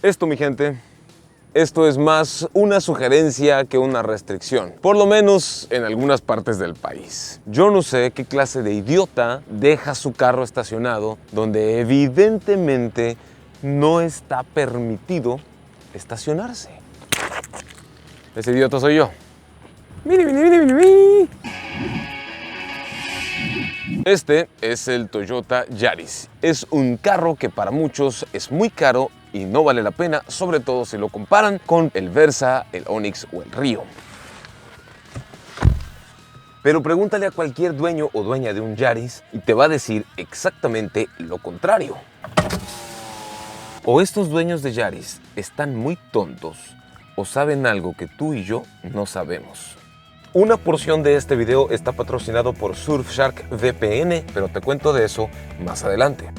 Esto, mi gente, esto es más una sugerencia que una restricción, por lo menos en algunas partes del país. Yo no sé qué clase de idiota deja su carro estacionado donde evidentemente no está permitido estacionarse. Ese idiota soy yo. Este es el Toyota Yaris. Es un carro que para muchos es muy caro y no vale la pena, sobre todo si lo comparan con el Versa, el Onix o el Rio. Pero pregúntale a cualquier dueño o dueña de un Yaris y te va a decir exactamente lo contrario. O estos dueños de Yaris están muy tontos o saben algo que tú y yo no sabemos. Una porción de este video está patrocinado por Surfshark VPN, pero te cuento de eso más adelante.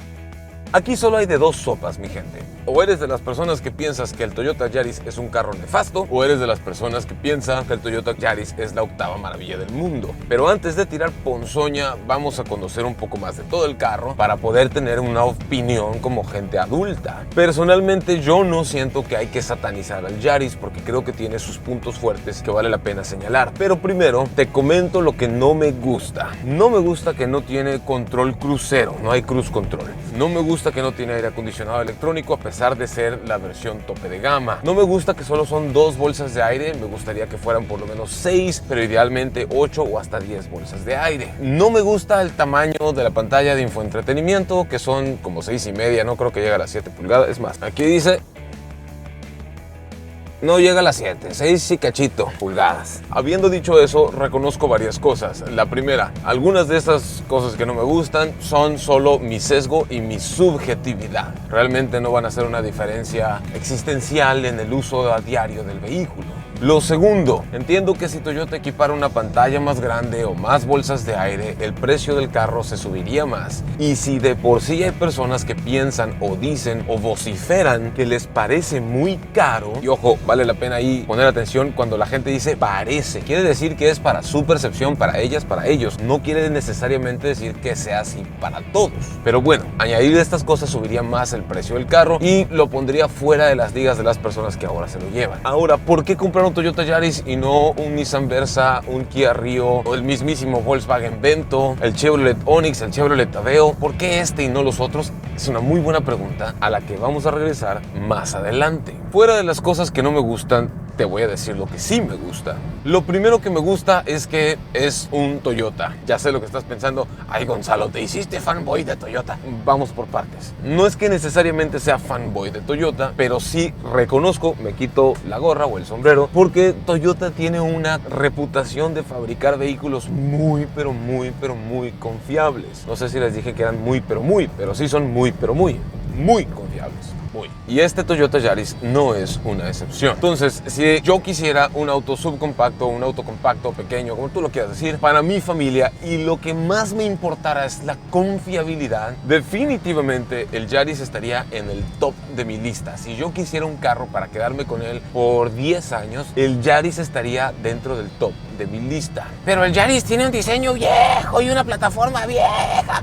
Aquí solo hay de dos sopas, mi gente. O eres de las personas que piensas que el Toyota Yaris es un carro nefasto, o eres de las personas que piensan que el Toyota Yaris es la octava maravilla del mundo. Pero antes de tirar ponzoña, vamos a conocer un poco más de todo el carro para poder tener una opinión como gente adulta. Personalmente, yo no siento que hay que satanizar al Yaris porque creo que tiene sus puntos fuertes que vale la pena señalar. Pero primero, te comento lo que no me gusta. No me gusta que no tiene control crucero, no hay cruise control. No me gusta que no tiene aire acondicionado electrónico a pesar de ser la versión tope de gama. No me gusta que solo son 2 bolsas de aire, me gustaría que fueran por lo menos 6, pero idealmente 8 o hasta 10 bolsas de aire. No me gusta el tamaño de la pantalla de infoentretenimiento, que son como 6,5, no creo que llegue a las 7 pulgadas. Es más, aquí dice... no llega a las 7, 6 y cachito pulgadas. Habiendo dicho eso, reconozco varias cosas. La primera, algunas de estas cosas que no me gustan son solo mi sesgo y mi subjetividad. Realmente no van a hacer una diferencia existencial en el uso a diario del vehículo. Lo segundo, entiendo que si Toyota equipara una pantalla más grande o más bolsas de aire, el precio del carro se subiría más. Y si de por sí hay personas que piensan o dicen o vociferan que les parece muy caro, y ojo, vale la pena ahí poner atención cuando la gente dice parece, quiere decir que es para su percepción, para ellas, para ellos. No quiere necesariamente decir que sea así para todos. Pero bueno, añadir estas cosas subiría más el precio del carro y lo pondría fuera de las ligas de las personas que ahora se lo llevan. Ahora, ¿por qué comprar un Toyota Yaris y no un Nissan Versa, un Kia Rio o el mismísimo Volkswagen Vento, el Chevrolet Onix, el Chevrolet Aveo? ¿Por qué este y no los otros? Es una muy buena pregunta a la que vamos a regresar más adelante. Fuera de las cosas que no me gustan, te voy a decir lo que sí me gusta. Lo primero que me gusta es que es un Toyota. Ya sé lo que estás pensando. Ay, Gonzalo, ¿te hiciste fanboy de Toyota? Vamos por partes. No es que necesariamente sea fanboy de Toyota, pero sí reconozco, me quito la gorra o el sombrero, porque Toyota tiene una reputación de fabricar vehículos muy confiables. No sé si les dije que eran pero sí son muy confiables. Y este Toyota Yaris no es una excepción. Entonces, si yo quisiera un auto subcompacto, un auto compacto, pequeño, como tú lo quieras decir, para mi familia, y lo que más me importara es la confiabilidad, definitivamente el Yaris estaría en el top de mi lista. Si yo quisiera un carro para quedarme con él por 10 años, el Yaris estaría dentro del top de mi lista. Pero el Yaris tiene un diseño viejo y una plataforma vieja.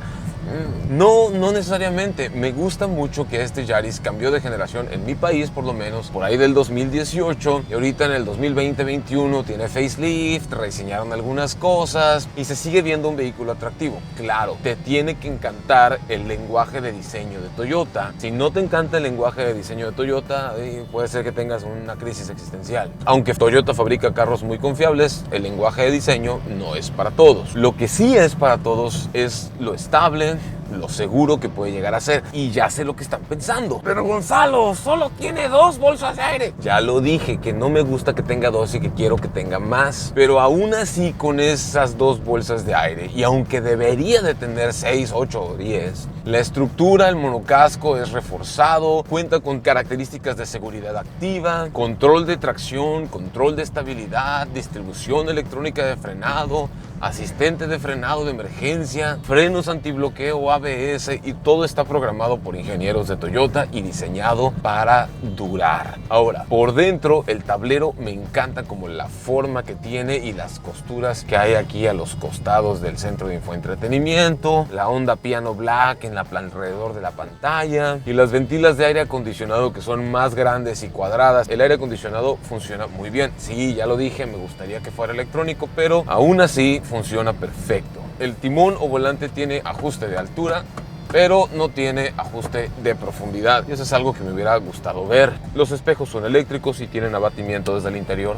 No necesariamente. Me gusta mucho que este Yaris cambió de generación en mi país, por lo menos por ahí del 2018, y ahorita en el 2020-21 tiene facelift, rediseñaron algunas cosas y se sigue viendo un vehículo atractivo. Claro, te tiene que encantar el lenguaje de diseño de Toyota. Si no te encanta el lenguaje de diseño de Toyota, puede ser que tengas una crisis existencial. Aunque Toyota fabrica carros muy confiables, el lenguaje de diseño no es para todos. Lo que sí es para todos es lo estable, lo seguro que puede llegar a ser. Y ya sé lo que están pensando. Pero Gonzalo, solo tiene 2 bolsas de aire. Ya lo dije, que no me gusta que tenga 2 y que quiero que tenga más. Pero aún así, con esas 2 bolsas de aire, y aunque debería de tener 6, 8 o 10, la estructura, el monocasco es reforzado, cuenta con características de seguridad activa, control de tracción, control de estabilidad, distribución electrónica de frenado, asistente de frenado de emergencia, frenos antibloqueo ABS, ABS y todo está programado por ingenieros de Toyota y diseñado para durar. Ahora, por dentro el tablero me encanta como la forma que tiene y las costuras que hay aquí a los costados del centro de infoentretenimiento, la onda piano black en alrededor de la pantalla y las ventilas de aire acondicionado que son más grandes y cuadradas. El aire acondicionado funciona muy bien. Sí, ya lo dije, me gustaría que fuera electrónico, pero aún así funciona perfecto. El timón o volante tiene ajuste de altura, pero no tiene ajuste de profundidad y eso es algo que me hubiera gustado ver. Los espejos son eléctricos y tienen abatimiento desde el interior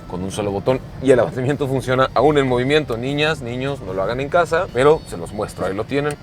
con un solo botón y el abatimiento funciona aún en movimiento. Niñas, niños, no lo hagan en casa, pero se los muestro, ahí lo tienen.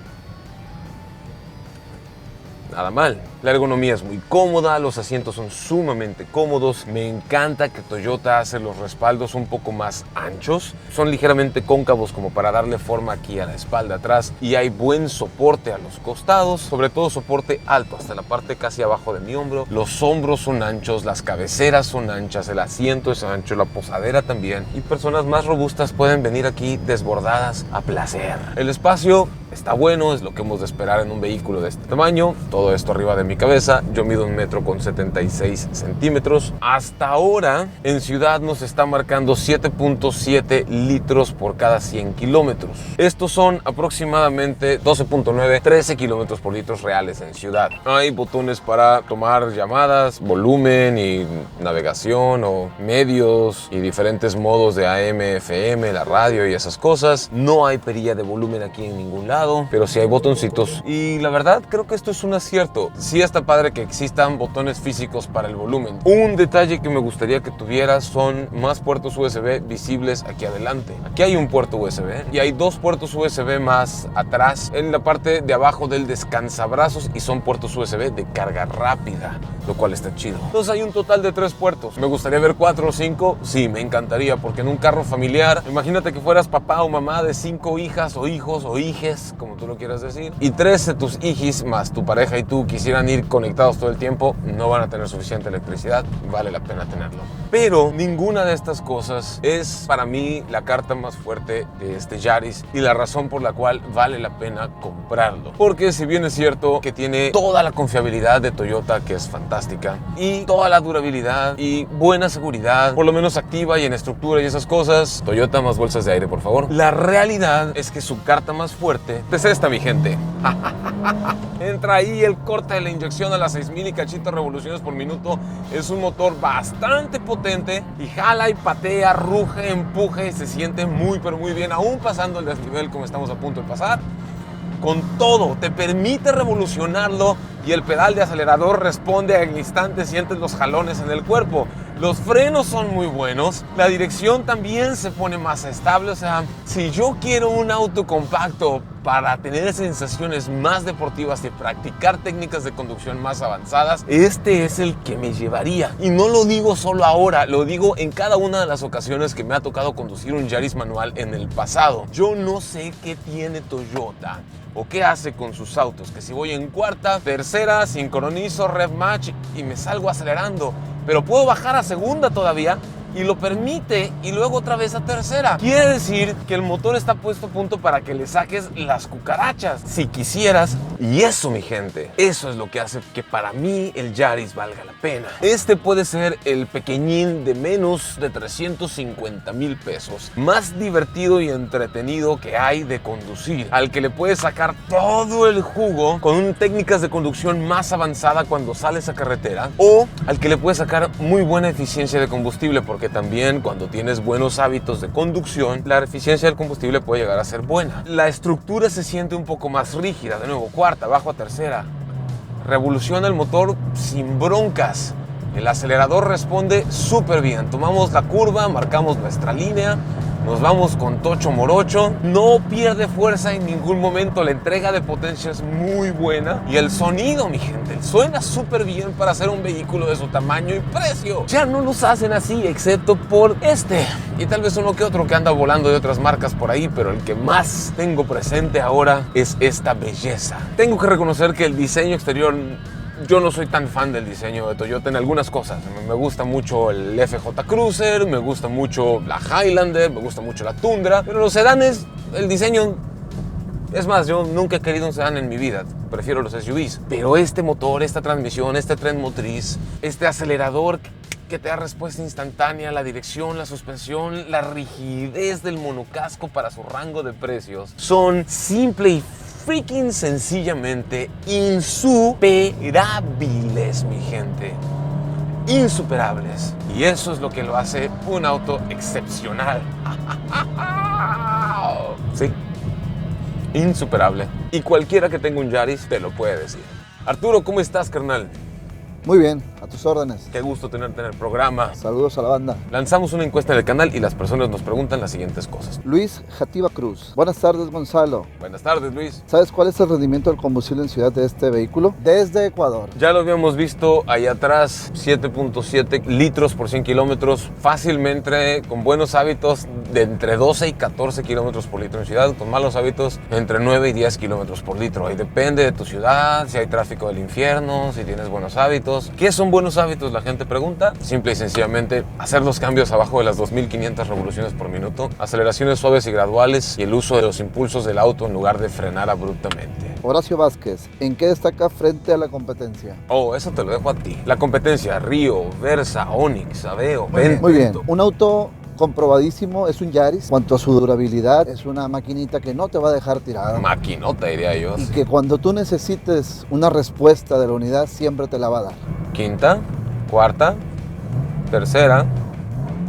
Nada mal. La ergonomía es muy cómoda, los asientos son sumamente cómodos. Me encanta que Toyota hace los respaldos un poco más anchos. Son ligeramente cóncavos como para darle forma aquí a la espalda atrás. Y hay buen soporte a los costados, sobre todo soporte alto, hasta la parte casi abajo de mi hombro. Los hombros son anchos, las cabeceras son anchas, el asiento es ancho, la posadera también. Y personas más robustas pueden venir aquí desbordadas a placer. El espacio está bueno, es lo que hemos de esperar en un vehículo de este tamaño. Todo esto arriba de mi cabeza. Yo mido 1,76 m. Hasta ahora en ciudad nos está marcando 7.7 litros por cada 100 kilómetros. Estos son aproximadamente 12.9, 13 kilómetros por litro reales en ciudad. Hay botones para tomar llamadas, volumen y navegación o medios y diferentes modos de AM, FM, la radio y esas cosas. No hay perilla de volumen aquí en ningún lado, pero sí hay botoncitos y la verdad creo que esto es un acierto. Sí está padre que existan botones físicos para el volumen. Un detalle que me gustaría que tuviera son más puertos USB visibles aquí adelante. Aquí hay un puerto USB y hay dos puertos USB más atrás en la parte de abajo del descansabrazos y son puertos USB de carga rápida, lo cual está chido. Entonces hay un total de 3 puertos. ¿Me gustaría ver 4 o 5? Sí, me encantaría, porque en un carro familiar, imagínate que fueras papá o mamá de 5 hijas o hijos o hijes, como tú lo quieras decir, y 3 de tus hijis más tu pareja y tú quisieran ir conectados todo el tiempo, no van a tener suficiente electricidad, vale la pena tenerlo. Pero ninguna de estas cosas es para mí la carta más fuerte de este Yaris y la razón por la cual vale la pena comprarlo. Porque si bien es cierto que tiene toda la confiabilidad de Toyota, que es fantástica, y toda la durabilidad y buena seguridad, por lo menos activa y en estructura y esas cosas, Toyota más bolsas de aire, por favor. La realidad es que su carta más fuerte es esta, mi gente. Entra ahí el corte de la inyección a las 6,000 y cachitos revoluciones por minuto. Es un motor bastante potente y jala y patea, ruge, empuje y se siente muy pero muy bien, aún pasando el desnivel como estamos a punto de pasar. Con todo, te permite revolucionarlo y el pedal de acelerador responde al instante, sientes los jalones en el cuerpo. Los frenos son muy buenos, la dirección también se pone más estable. O sea, si yo quiero un auto compacto para tener sensaciones más deportivas y practicar técnicas de conducción más avanzadas, este es el que me llevaría. Y no lo digo solo ahora, lo digo en cada una de las ocasiones que me ha tocado conducir un Yaris manual en el pasado. Yo no sé qué tiene Toyota o qué hace con sus autos, que si voy en cuarta, tercera, sincronizo, rev match y me salgo acelerando, pero puedo bajar a segunda todavía y lo permite, y luego otra vez a tercera. Quiere decir que el motor está puesto a punto para que le saques las cucarachas si quisieras. Y eso, mi gente, eso es lo que hace que para mí el Yaris valga la pena. Este puede ser el pequeñín de menos de 350,000 pesos, más divertido y entretenido que hay de conducir, al que le puedes sacar todo el jugo con técnicas de conducción más avanzada cuando sales a carretera, o al que le puedes sacar muy buena eficiencia de combustible, porque también cuando tienes buenos hábitos de conducción, la eficiencia del combustible puede llegar a ser buena. La estructura se siente un poco más rígida, de nuevo, cuarta, bajo a tercera. Revoluciona el motor sin broncas. El acelerador responde súper bien. Tomamos la curva, marcamos nuestra línea, nos vamos con tocho morocho. No pierde fuerza en ningún momento. La entrega de potencia es muy buena. Y el sonido, mi gente, suena súper bien para ser un vehículo de su tamaño y precio. Ya no los hacen así, excepto por este. Y tal vez uno que otro que anda volando de otras marcas por ahí. Pero el que más tengo presente ahora es esta belleza. Tengo que reconocer que el diseño exterior... Yo no soy tan fan del diseño de Toyota en algunas cosas. Me gusta mucho el FJ Cruiser, me gusta mucho la Highlander, me gusta mucho la Tundra, pero los sedanes, el diseño Es más, yo nunca he querido un sedán en mi vida, prefiero los SUVs. Pero este motor, esta transmisión, este tren motriz, este acelerador que te da respuesta instantánea, la dirección, la suspensión, la rigidez del monocasco para su rango de precios, son simple y freaking sencillamente insuperables, mi gente. Insuperables. Y eso es lo que lo hace un auto excepcional. Sí, insuperable. Y cualquiera que tenga un Yaris te lo puede decir. Arturo, ¿cómo estás, carnal? Muy bien, a tus órdenes. Qué gusto tenerte en el programa. Saludos a la banda. Lanzamos una encuesta en el canal y las personas nos preguntan las siguientes cosas. Luis Jativa Cruz. Buenas tardes, Gonzalo. Buenas tardes, Luis. ¿Sabes cuál es el rendimiento del combustible en ciudad de este vehículo? Desde Ecuador. Ya lo habíamos visto ahí atrás, 7.7 litros por 100 kilómetros, fácilmente, con buenos hábitos, de entre 12 y 14 kilómetros por litro en ciudad, con malos hábitos, entre 9 y 10 kilómetros por litro. Ahí depende de tu ciudad, si hay tráfico del infierno, si tienes buenos hábitos. ¿Qué son buenos hábitos? La gente pregunta. Simple y sencillamente, hacer los cambios abajo de las 2.500 revoluciones por minuto, aceleraciones suaves y graduales y el uso de los impulsos del auto en lugar de frenar abruptamente. Horacio Vázquez. ¿En qué destaca frente a la competencia? Oh, eso te lo dejo a ti. La competencia, Río, Versa, Onix, Aveo, Vento. Muy bien. Un auto comprobadísimo es un Yaris. Cuanto a su durabilidad, es una maquinita que no te va a dejar tirada. Maquinota, diría yo. Y que cuando tú necesites una respuesta de la unidad, siempre te la va a dar. Quinta, cuarta, tercera,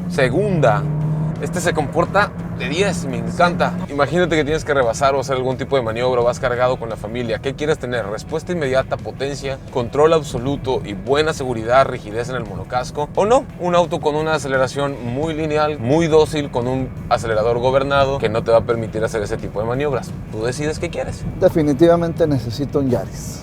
segunda. Este se comporta de 10, me encanta. Imagínate que tienes que rebasar o hacer algún tipo de maniobra, vas cargado con la familia. ¿Qué quieres tener? Respuesta inmediata, potencia, control absoluto y buena seguridad, rigidez en el monocasco. ¿O no? Un auto con una aceleración muy lineal, muy dócil, con un acelerador gobernado que no te va a permitir hacer ese tipo de maniobras. Tú decides qué quieres. Definitivamente necesito un Yaris.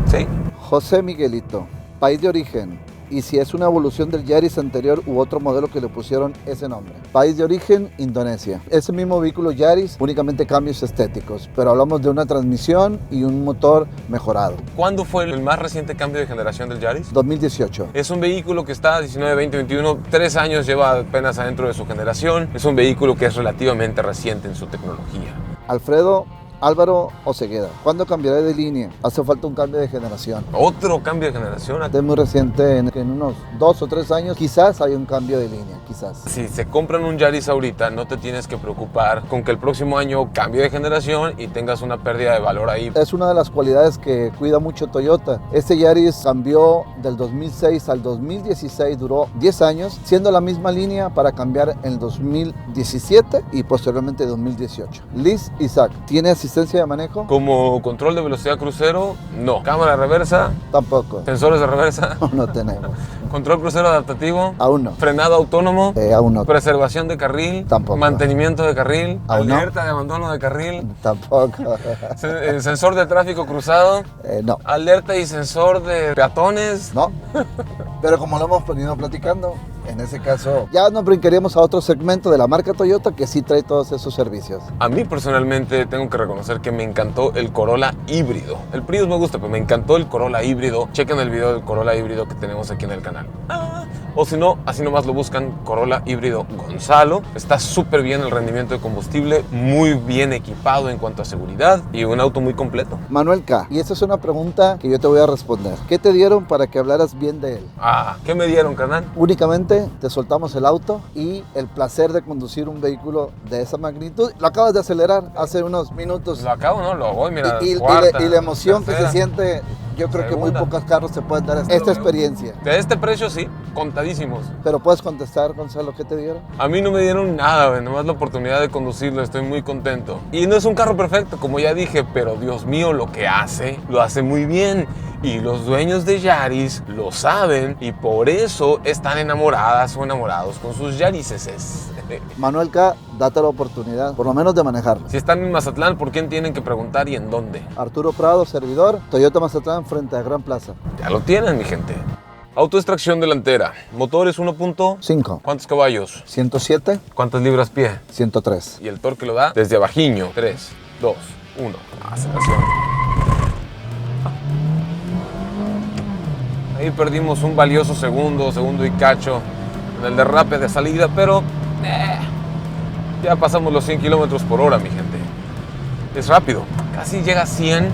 Sí. José Miguelito. País de origen. Y si es una evolución del Yaris anterior u otro modelo que le pusieron ese nombre. País de origen, Indonesia. Ese mismo vehículo Yaris, únicamente cambios estéticos, pero hablamos de una transmisión y un motor mejorado. ¿Cuándo fue el más reciente cambio de generación del Yaris? 2018. Es un vehículo que está 19, 20, 21, 3 años lleva apenas adentro de su generación. Es un vehículo que es relativamente reciente en su tecnología. Alfredo Álvaro Osegueda. ¿Cuándo cambiaré de línea? Hace falta un cambio de generación. Otro cambio de generación. Es muy reciente, en unos 2 o 3 años quizás hay un cambio de línea, quizás. Si se compran un Yaris ahorita, no te tienes que preocupar con que el próximo año cambie de generación y tengas una pérdida de valor ahí. Es una de las cualidades que cuida mucho Toyota. Este Yaris cambió del 2006 al 2016, duró 10 años, siendo la misma línea para cambiar en el 2017 y posteriormente 2018. Liz Isaac, ¿tiene asistencia de manejo? Como control de velocidad crucero, no. Cámara de reversa, Tampoco. sensores de reversa, No tenemos. control crucero adaptativo, Aún no. frenado autónomo, Aún no. preservación de carril, Tampoco. mantenimiento de carril, Aún no. alerta de abandono de carril, Tampoco. sensor de tráfico cruzado, No. alerta y sensor de peatones. No. Pero como lo hemos venido platicando, en ese caso ya nos brincaríamos a otro segmento de la marca Toyota que sí trae todos esos servicios. A mí personalmente tengo que reconocer que me encantó el Corolla híbrido. El Prius me gusta, pero me encantó el Corolla híbrido. Chequen el video del Corolla híbrido que tenemos aquí en el canal. O si no, así nomás lo buscan, Corolla híbrido Gonzalo. Está súper bien el rendimiento de combustible, muy bien equipado en cuanto a seguridad y un auto muy completo. Manuel K. Y esta es una pregunta que yo te voy a responder. ¿Qué te dieron para que hablaras bien de él? ¿Qué me dieron, carnal? Únicamente te soltamos el auto y el placer de conducir un vehículo de esa magnitud. Lo acabas de acelerar hace unos minutos. Lo acabo, ¿no? Lo voy, mira. Y Cuarta, la emoción tercera. que se siente, yo creo que muy Segunda. pocos carros te pueden dar esta experiencia. De este precio sí, contadísimos. Pero puedes contestar, Gonzalo, ¿qué te dieron? A mí no me dieron nada, güey, nomás la oportunidad de conducirlo, estoy muy contento. Y no es un carro perfecto, como ya dije, pero Dios mío, lo que hace, lo hace muy bien. Y los dueños de Yaris lo saben y por eso están enamoradas o enamorados con sus Yarises. Manuel K., date la oportunidad, por lo menos de manejarlo. Si están en Mazatlán, ¿por quién tienen que preguntar y en dónde? Arturo Prado, servidor, Toyota Mazatlán, frente a Gran Plaza. Ya lo tienen, mi gente. Autoextracción delantera. Motores 1. 5, ¿Cuántos caballos? 107, ¿Cuántas libras pie? 103. Y el torque lo da desde abajiño. 3, 2, 1. Aceleración. Ahí perdimos un valioso segundo y cacho en el derrape de salida, pero ya pasamos los 100 kilómetros por hora, mi gente. Es rápido, casi llega a 100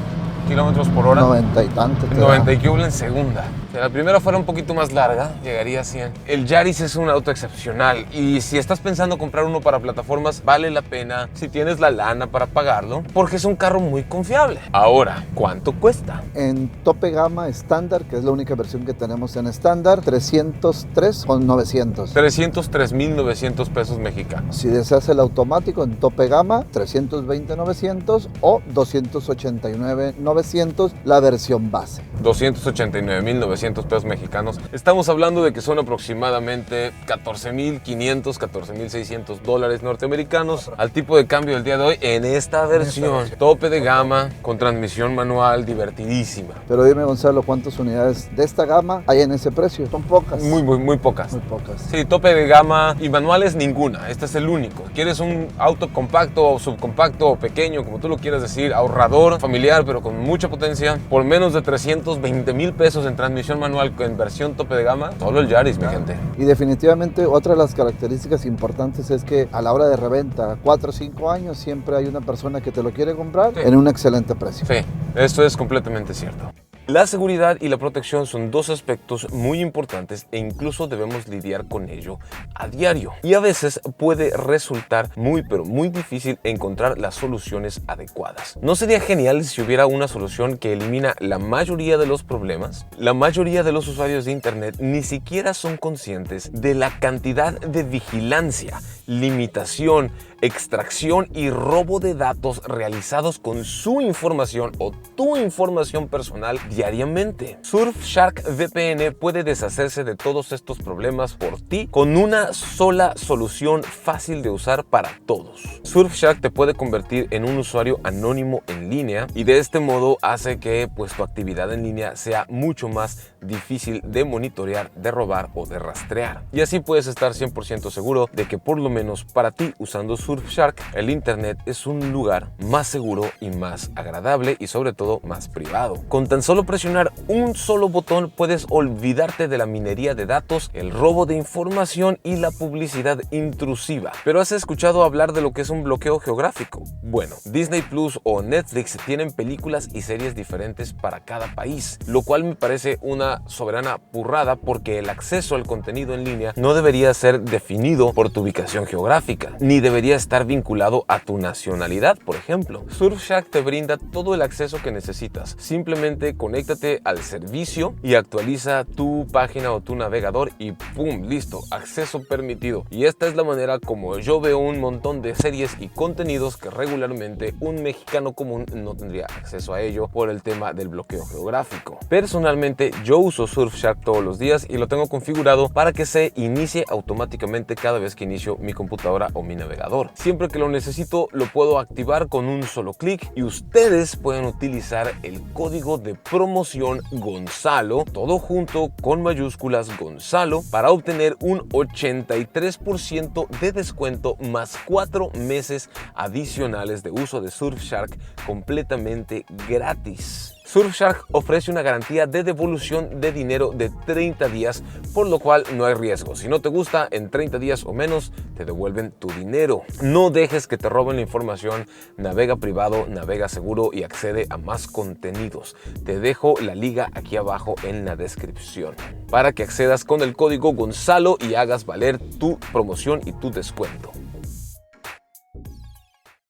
kilómetros por hora. 90 y tanto. 90 y que hubo en segunda. Si la primera fuera un poquito más larga, llegaría a 100. El Yaris es un auto excepcional y si estás pensando comprar uno para plataformas, vale la pena si tienes la lana para pagarlo, porque es un carro muy confiable. Ahora, ¿cuánto cuesta? En tope gama estándar, que es la única versión que tenemos en estándar, 303,900. 303,900 pesos mexicanos. Si deseas el automático en tope gama, 320,900 o 289,900 la versión base. 289,900 pesos mexicanos. Estamos hablando de que son aproximadamente 14,500, 14,600 dólares norteamericanos al tipo de cambio del día de hoy en esta versión. Tope de gama con transmisión manual divertidísima. Pero dime, Gonzalo, ¿cuántas unidades de esta gama hay en ese precio? Son pocas. Muy pocas. Muy pocas. Sí, tope de gama y manuales ninguna. Este es el único. ¿Quieres un auto compacto o subcompacto o pequeño, como tú lo quieras decir, ahorrador, familiar, pero con mucha potencia, por menos de 320,000 pesos en transmisión manual en versión tope de gama? Solo el Yaris, mi gente. Y definitivamente otra de las características importantes es que a la hora de reventa, 4 o 5 años, siempre hay una persona que te lo quiere comprar en un excelente precio. Sí, esto es completamente cierto. La seguridad y la protección son dos aspectos muy importantes e incluso debemos lidiar con ello a diario. Y a veces puede resultar muy difícil encontrar las soluciones adecuadas. ¿No sería genial si hubiera una solución que elimina la mayoría de los problemas? La mayoría de los usuarios de internet ni siquiera son conscientes de la cantidad de vigilancia, limitación, extracción y robo de datos realizados con su información o tu información personal diariamente. Surfshark VPN puede deshacerse de todos estos problemas por ti con una sola solución fácil de usar para todos. Surfshark te puede convertir en un usuario anónimo en línea y de este modo hace que tu actividad en línea sea mucho más difícil de monitorear, de robar o de rastrear. Y así puedes estar 100% seguro de que por lo menos para ti usando Surfshark, el internet es un lugar más seguro y más agradable y sobre todo más privado. Con tan solo presionar un solo botón puedes olvidarte de la minería de datos, el robo de información y la publicidad intrusiva. ¿Pero has escuchado hablar de lo que es un bloqueo geográfico? Bueno, Disney Plus o Netflix tienen películas y series diferentes para cada país, lo cual me parece una soberana burrada porque el acceso al contenido en línea no debería ser definido por tu ubicación geográfica, ni debería estar vinculado a tu nacionalidad, por ejemplo. Surfshark te brinda todo el acceso que necesitas. Simplemente conéctate al servicio y actualiza tu página o tu navegador y ¡pum! Listo, acceso permitido. Y esta es la manera como yo veo un montón de series y contenidos que regularmente un mexicano común no tendría acceso a ello por el tema del bloqueo geográfico. Personalmente yo uso Surfshark todos los días y lo tengo configurado para que se inicie automáticamente cada vez que inicio mi computadora o mi navegador. Siempre que lo necesito lo puedo activar con un solo clic y ustedes pueden utilizar el código de promoción Gonzalo, todo junto con mayúsculas Gonzalo, para obtener un 83% de descuento más 4 meses adicionales de uso de Surfshark completamente gratis. Surfshark ofrece una garantía de devolución de dinero de 30 días, por lo cual no hay riesgo. Si no te gusta, en 30 días o menos te devuelven tu dinero. No dejes que te roben la información, navega privado, navega seguro y accede a más contenidos. Te dejo la liga aquí abajo en la descripción para que accedas con el código Gonzalo y hagas valer tu promoción y tu descuento.